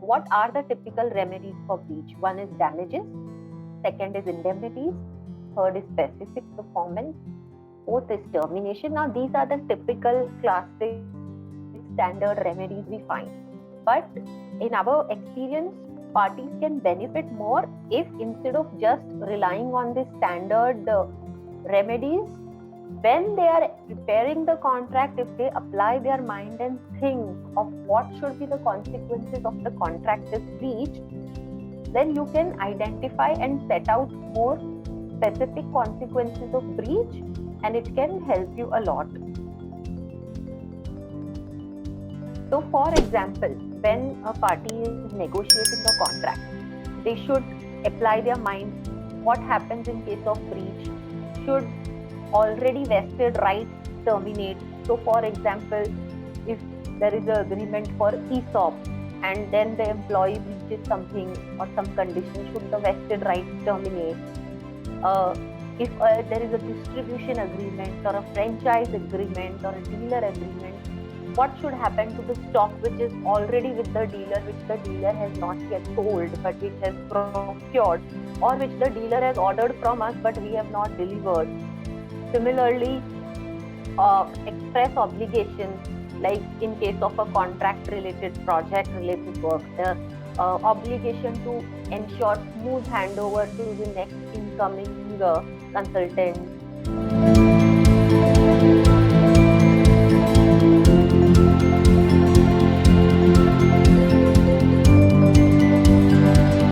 What are the typical remedies for breach? One is damages, second is indemnities, third is specific performance, fourth is termination. Now, these are the typical classic standard remedies we find. But in our experience, parties can benefit more if instead of just relying on the standard remedies, when they are preparing the contract, if they apply their mind and think of what should be the consequences of the contract is breached, then you can identify and set out more specific consequences of breach, and it can help you a lot. So, for example, when a party is negotiating a contract, they should apply their mind what happens in case of breach. Should already vested rights terminate? So, for example, if there is an agreement for ESOP and then the employee breaches something or some condition, should the vested rights terminate? If there is a distribution agreement or a franchise agreement or a dealer agreement, what should happen to the stock which is already with the dealer, which the dealer has not yet sold but which has procured, or which the dealer has ordered from us but we have not delivered? Similarly, express obligations, like in case of a contract related, project related work, the obligation to ensure smooth handover to the next incoming consultant.